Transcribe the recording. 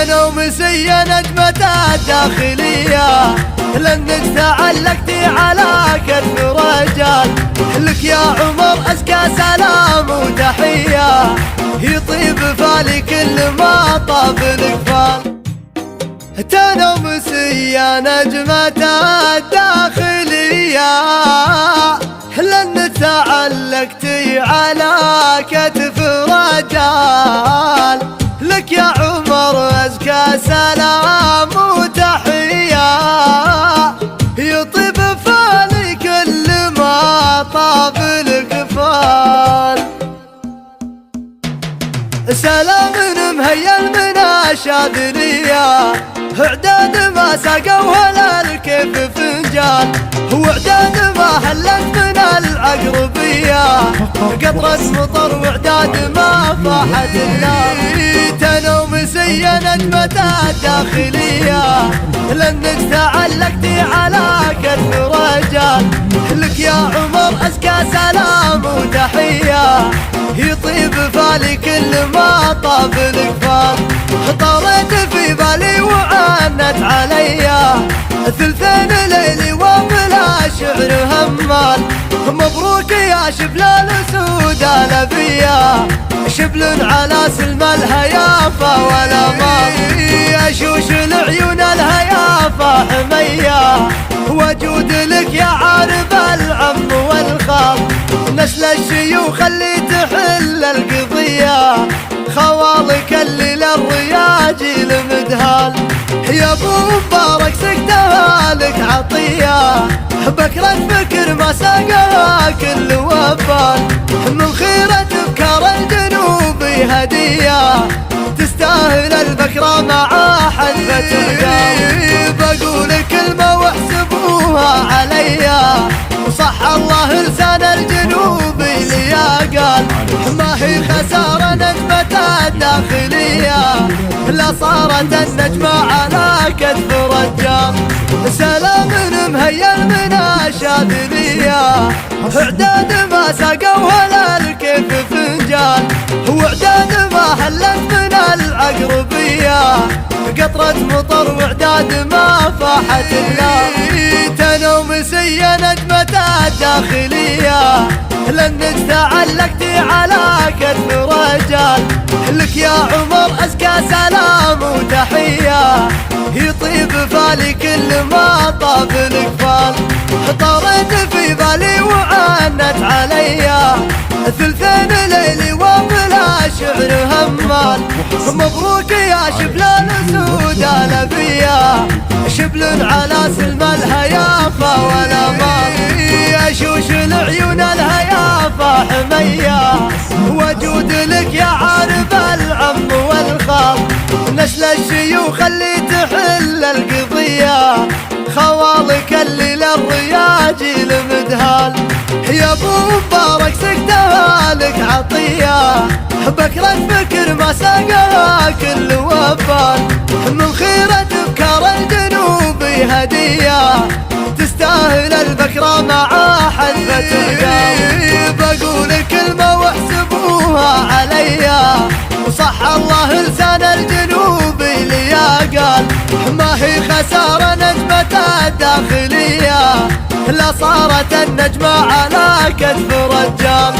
تنومسية نجمة الداخلية، لأنك تعلقتي على كتف رجال. لك يا عمر أزكى سلام وتحية، يطيب فالي كل ما طاب الإقبال. تنومسية نجمة الداخلية، لأن تعلقتي على كتف رجال. لك يا عمر أزكى سلام وتحية، يطيب فالي كل ما طاب الكفال. سلام مهيل من الشاذلية، اعداد ما سقوها الكيف فنجان، واعداد ما هلت من العقربية، قطرة مطر واعداد ما فاحت النار. تنومسية نجمة الداخلية، لأنك تعلقتي على كتف رجال. لك يا عمر أزكى سلام وتحية، يطيب فالي كل ما طاب الإقبال. طريت في بالي وعانت عليا، ثلثين ليلي وبلا شعر همال. مبروك يا شبل الأسود الأبية، شبل على سلم الهيافة والأمال. أشوش العيون الهيافة حمية، وجود لك يا عارف العم والخال. نسل الشيوخ اللي تحل القضية، خوالك اللي للرياجيل مدهال. يا ابو مبارك سقتها لك عطية، بكرة فكر ما ساقها كل وفال. من خيرة بكر الجنوبي هدية، تستاهل البكرة مع حذفة القلب. بقول كلمة واحسبوها عليا، وصح الله لسان الجنوبي ليا قال. ما هي خسارة نجمة الداخلية، لا صارت النجمة على كتف رجال. سلام مهيل من الشاذلية، اعداد ما سقوها الكيف فنجان، واعداد ما هلت من العقربية، قطرة مطر واعداد ما فاحت النار. تنومسية نجمة الداخلية، لأنك تعلقتي على كتف رجال. لك يا عمر أزكى سلام وتحية، يطيب فالي كل ما طاب الإقبال. طريت في بالي وعانت عليا، ثلثين ليلي وبلا شعر همال. مبروك يا شبل الأسود الأبية، شبل على سلم الهيافة والأمال. أشوش العيون الهيافة حمية، وجود لك يا عارف العم والخال. نسل الشيوخ اللي تحل القضية، خوالك اللي للرياجيل مدهال. يا ابو مبارك سقتها لك عطية، بكرة فكر ما ساقها كل وفال. من خيرة بكر الجنوبي هدية، تستاهل البكرة مع حذفة القلب. بقول كلمة واحسبوها عليا، وصح الله لسان الجنوبي ليا قال. ما هي خسارة نجمة الداخلية، لا صارت النجمة على كتف رجال.